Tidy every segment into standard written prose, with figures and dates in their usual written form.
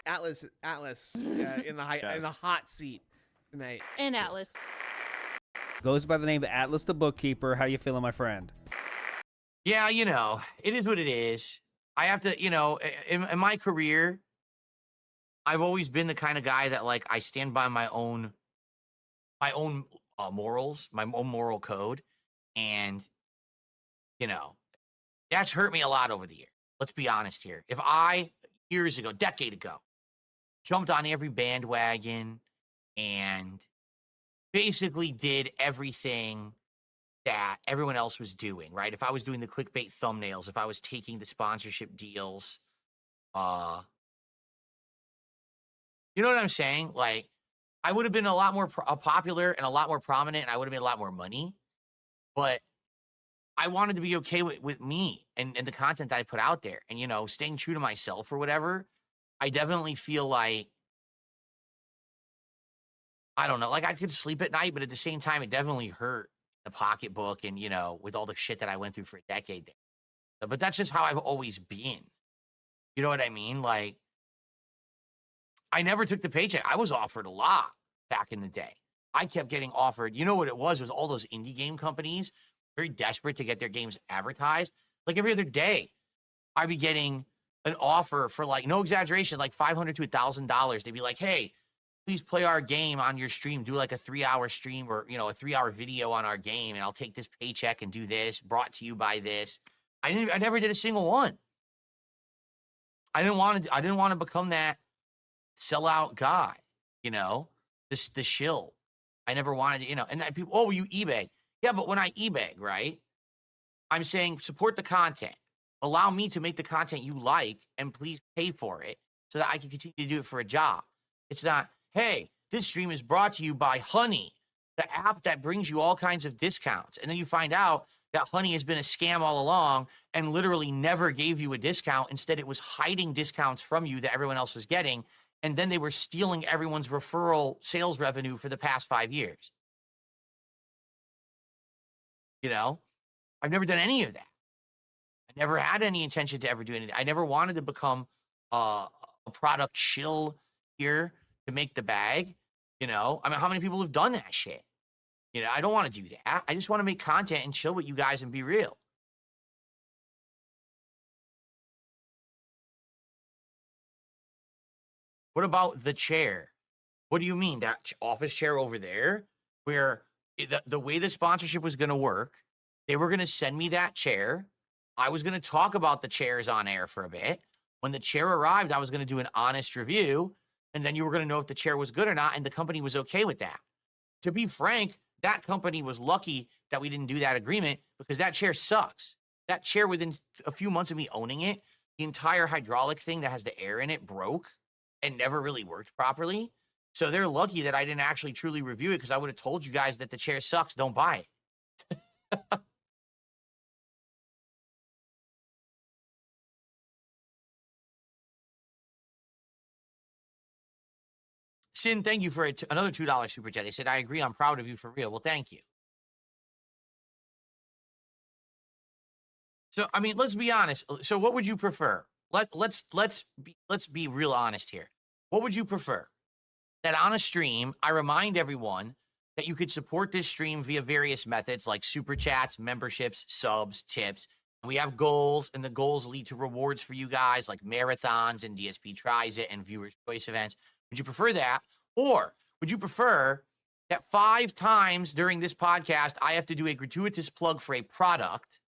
Atlas in the hot seat tonight. And Atlas. Goes by the name of Atlas the Bookkeeper. How you feeling, my friend? Yeah, you know, it is what it is. I have to, you know, in my career, I've always been the kind of guy that, like, I stand by my own morals, my own moral code, and you know, that's hurt me a lot over the year. Let's be honest here. If I years ago, decade ago, jumped on every bandwagon and basically did everything that everyone else was doing, right? If I was doing the clickbait thumbnails, if I was taking the sponsorship deals, you know what I'm saying? Like, I would have been a lot more popular and a lot more prominent, and I would have made a lot more money. But I wanted to be okay with me and the content that I put out there, and, you know, staying true to myself or whatever. I definitely feel like, I don't know, like I could sleep at night, but at the same time, it definitely hurt the pocketbook and, you know, with all the shit that I went through for a decade there. But that's just how I've always been. You know what I mean? Like, I never took the paycheck. I was offered a lot back in the day. I kept getting offered, you know what it was? It was all those indie game companies, very desperate to get their games advertised. Like every other day, I'd be getting an offer for, like, no exaggeration, like $500 to $1,000. They'd be like, hey, please play our game on your stream. Do like a 3-hour stream or, you know, a 3-hour video on our game, and I'll take this paycheck and do this, brought to you by this. I never did a single one. I didn't want to become that sellout guy, you know, the shill. I never wanted to, you know, and people, oh, you eBay. Yeah, but when I eBay, right, I'm saying support the content. Allow me to make the content you like, and please pay for it so that I can continue to do it for a job. It's not, hey, this stream is brought to you by Honey, the app that brings you all kinds of discounts. And then you find out that Honey has been a scam all along and literally never gave you a discount. Instead, it was hiding discounts from you that everyone else was getting. And then they were stealing everyone's referral sales revenue for the past 5 years. You know, I've never done any of that. I never had any intention to ever do anything. I never wanted to become a product shill here to make the bag. You know, I mean, how many people have done that shit? You know, I don't want to do that. I just want to make content and chill with you guys and be real. What about the chair? What do you mean? That office chair over there, where the way the sponsorship was going to work, they were going to send me that chair. I was going to talk about the chairs on air for a bit. When the chair arrived, I was going to do an honest review, and then you were going to know if the chair was good or not, and the company was okay with that. To be frank, that company was lucky that we didn't do that agreement, because that chair sucks. That chair, within a few months of me owning it, the entire hydraulic thing that has the air in it broke and never really worked properly. So they're lucky that I didn't actually truly review it, because I would have told you guys that the chair sucks. Don't buy it. Sin, thank you for another $2 super chat. They said, I agree. I'm proud of you, for real. Well, thank you. So, I mean, let's be honest. So what would you prefer? Let's be real honest here. What would you prefer? That on a stream, I remind everyone that you could support this stream via various methods like super chats, memberships, subs, tips. And we have goals, and the goals lead to rewards for you guys like marathons and DSP tries it and viewers choice events. Would you prefer that? Or would you prefer that 5 times during this podcast, I have to do a gratuitous plug for a product,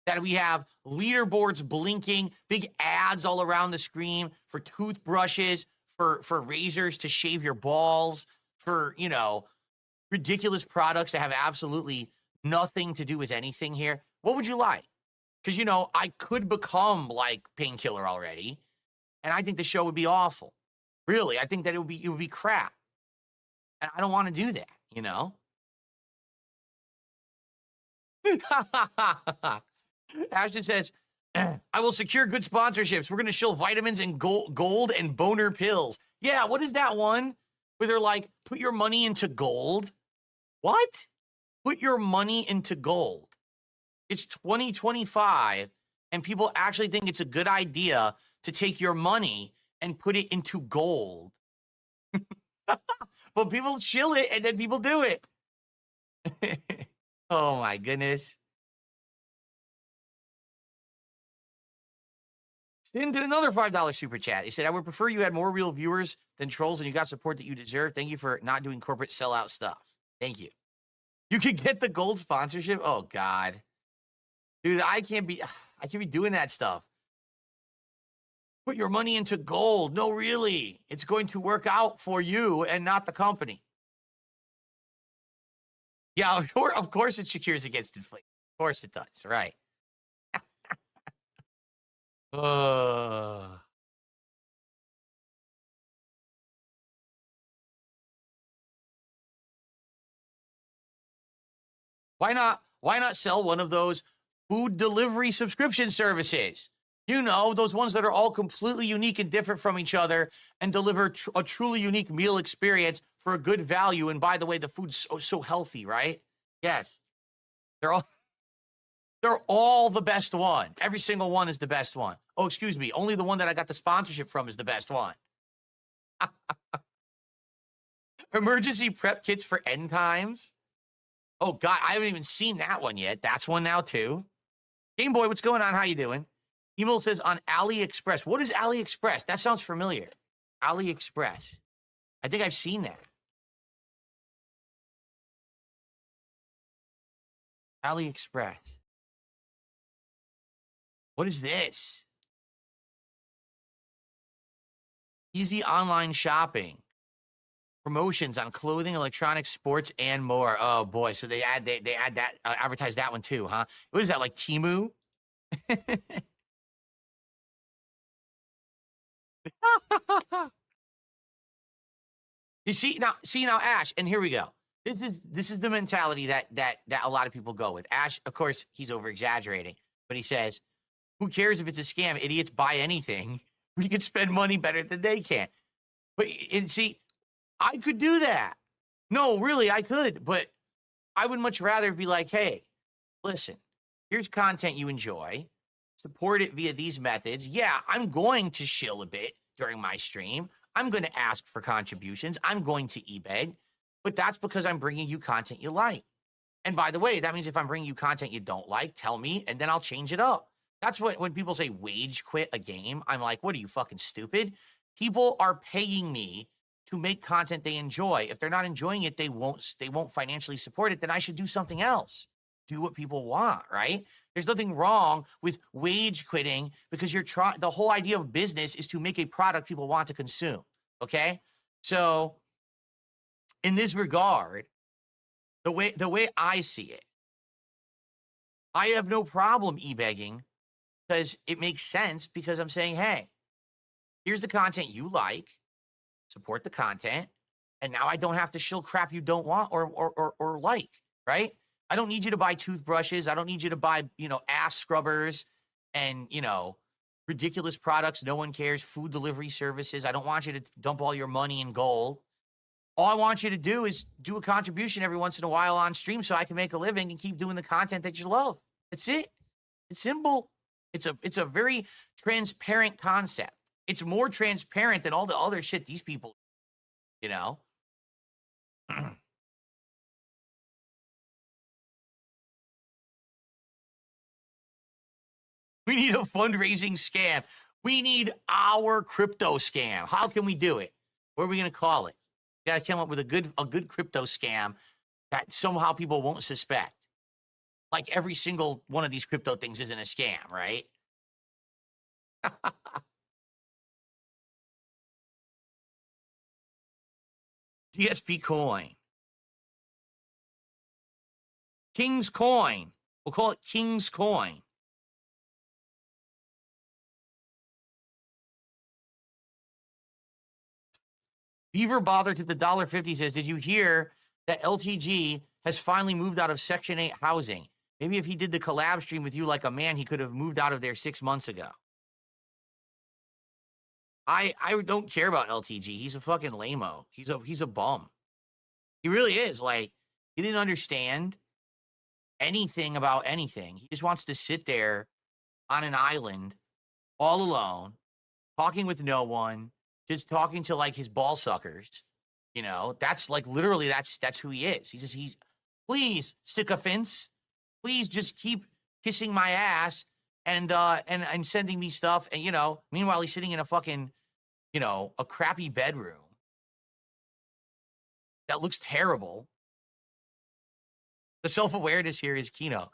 that we have leaderboards blinking, big ads all around the screen for toothbrushes, for razors to shave your balls, for, you know, ridiculous products that have absolutely nothing to do with anything here? What would you like? Because, you know, I could become like Painkiller already, and I think the show would be awful. Really, I think that it would be crap. And I don't want to do that, you know? Ashton says, I will secure good sponsorships. We're going to shill vitamins and gold and boner pills. Yeah, what is that one where they're like, put your money into gold? What? Put your money into gold. It's 2025, and people actually think it's a good idea to take your money and put it into gold. But people chill it and then people do it. Oh my goodness. Then did another $5 super chat. He said, I would prefer you had more real viewers than trolls and you got support that you deserve. Thank you for not doing corporate sellout stuff. Thank you. You can get the gold sponsorship. Oh God. Dude, I can't be doing that stuff. Put your money into gold. No, really. It's going to work out for you and not the company. Yeah, of course it secures against inflation. Of course it does. Right. Why not sell one of those food delivery subscription services? You know, those ones that are all completely unique and different from each other and deliver a truly unique meal experience for a good value. And by the way, the food's so healthy, right? Yes. They're all the best one. Every single one is the best one. Oh, excuse me. Only the one that I got the sponsorship from is the best one. Emergency prep kits for end times. Oh, God, I haven't even seen that one yet. That's one now, too. Game Boy, what's going on? How you doing? Emil says on AliExpress. What is AliExpress? That sounds familiar. AliExpress. I think I've seen that. AliExpress. What is this? Easy online shopping. Promotions on clothing, electronics, sports, and more. Oh boy, so they add that advertise that one too, huh? What is that, like Temu? You see now, Ash, and here we go. This is the mentality that a lot of people go with. Ash, of course, he's over exaggerating, but he says, "Who cares if it's a scam? Idiots buy anything. We can spend money better than they can." But and see, I could do that. No, really, I could, but I would much rather be like, "Hey, listen, here's content you enjoy. Support it via these methods. Yeah, I'm going to shill a bit during my stream. I'm going to ask for contributions. I'm going to eBay, but that's because I'm bringing you content you like. And by the way, that means if I'm bringing you content you don't like, tell me, and then I'll change it up." That's what, when people say wage quit a game, I'm like, what are you, fucking stupid? People are paying me to make content they enjoy. If they're not enjoying it, they won't financially support it. Then I should do something else. Do what people want, right? There's nothing wrong with wage quitting because the whole idea of business is to make a product people want to consume. Okay? So in this regard, the way I see it, I have no problem e-begging because it makes sense, because I'm saying, hey, here's the content you like, support the content, and now I don't have to shill crap you don't want or like, right? I don't need you to buy toothbrushes. I don't need you to buy, ass scrubbers and, ridiculous products no one cares, food delivery services. I don't want you to dump all your money in gold. All I want you to do is do a contribution every once in a while on stream so I can make a living and keep doing the content that you love. That's it. It's simple. It's a very transparent concept. It's more transparent than all the other shit these people, We need a fundraising scam. We need our crypto scam. How can we do it? What are we going to call it? We got to come up with a good crypto scam that somehow people won't suspect. Like every single one of these crypto things isn't a scam, right? DSP coin. King's coin. We'll call it King's coin. Beaver bothered to the $1.50 says, did you hear that LTG has finally moved out of Section 8 housing? Maybe if he did the collab stream with you like a man, he could have moved out of there 6 months ago. I don't care about LTG. He's a fucking lame-o. He's a bum. He really is. Like, he didn't understand anything about anything. He just wants to sit there on an island all alone, talking with no one, just talking to like his ball suckers. You know, that's like literally that's who he is. He's please sycophants, please just keep kissing my ass and sending me stuff. And you know, meanwhile he's sitting in a fucking, you know, a crappy bedroom that looks terrible. The self-awareness here is Kino.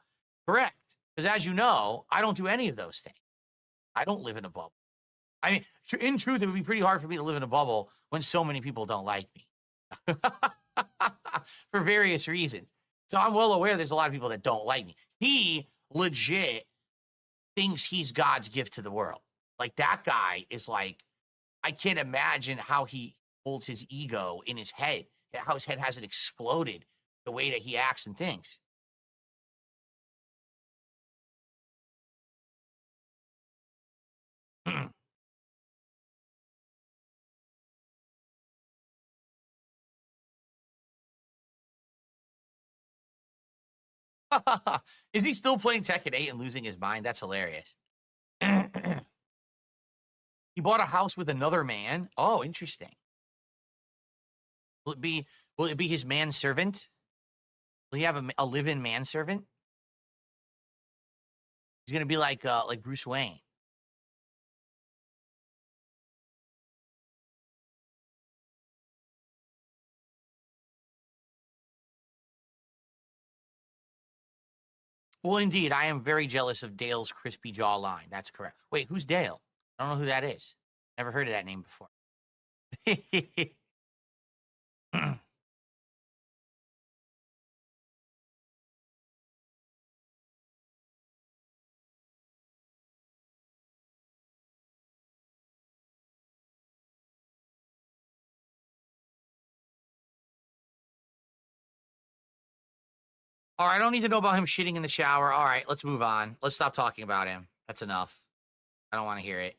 Correct. Because as you know, I don't do any of those things. I don't live in a bubble. I mean, in truth, it would be pretty hard for me to live in a bubble when so many people don't like me. For various reasons. So I'm well aware there's a lot of people that don't like me. He legit thinks he's God's gift to the world. Like, that guy is like, I can't imagine how he holds his ego in his head, how his head hasn't exploded the way that he acts and thinks. Is he still playing Tekken 8 and losing his mind? That's hilarious. He bought a house with another man. Oh, interesting. Will it be his manservant? Will he have a live-in manservant? He's gonna be like Bruce Wayne. Well, indeed, I am very jealous of Dale's crispy jawline. That's correct. Wait, who's Dale? I don't know who that is. Never heard of that name before. All right, I don't need to know about him shitting in the shower. All right, let's move on. Let's stop talking about him. That's enough. I don't want to hear it.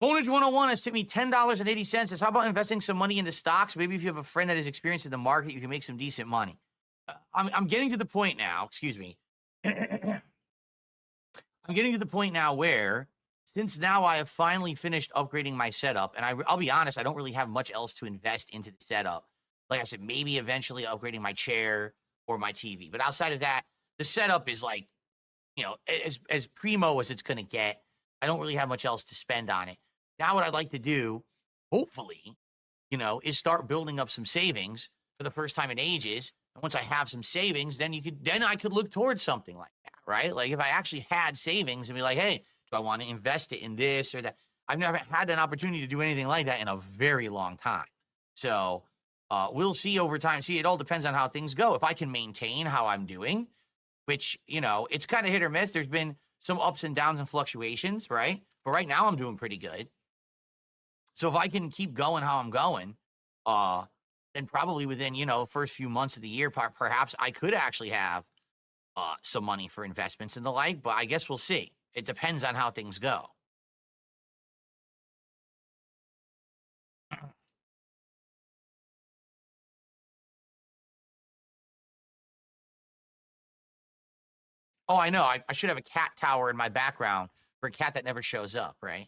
Bonage 101 has tipped me $10.80. Says, how about investing some money into stocks? Maybe if you have a friend that is experienced in the market, you can make some decent money. I'm getting to the point now. Excuse me. I'm getting to the point now where, since now I have finally finished upgrading my setup, and I'll be honest, I don't really have much else to invest into the setup. Like I said, maybe eventually upgrading my chair or my TV. But outside of that, the setup is like, you know, as primo as it's going to get. I don't really have much else to spend on it. Now what I'd like to do, hopefully, you know, is start building up some savings for the first time in ages. And once I have some savings, then I could look towards something like that, right? Like if I actually had savings and be like, hey, do I want to invest it in this or that? I've never had an opportunity to do anything like that in a very long time. So we'll see over time. See, it all depends on how things go. If I can maintain how I'm doing, which, you know, it's kind of hit or miss. There's been some ups and downs and fluctuations, right? But right now I'm doing pretty good. So if I can keep going how I'm going, then probably within, you know, first few months of the year, perhaps I could actually have some money for investments and the like. But I guess we'll see. It depends on how things go. Oh, I know. I should have a cat tower in my background for a cat that never shows up, right?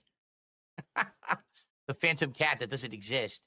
The phantom cat that doesn't exist.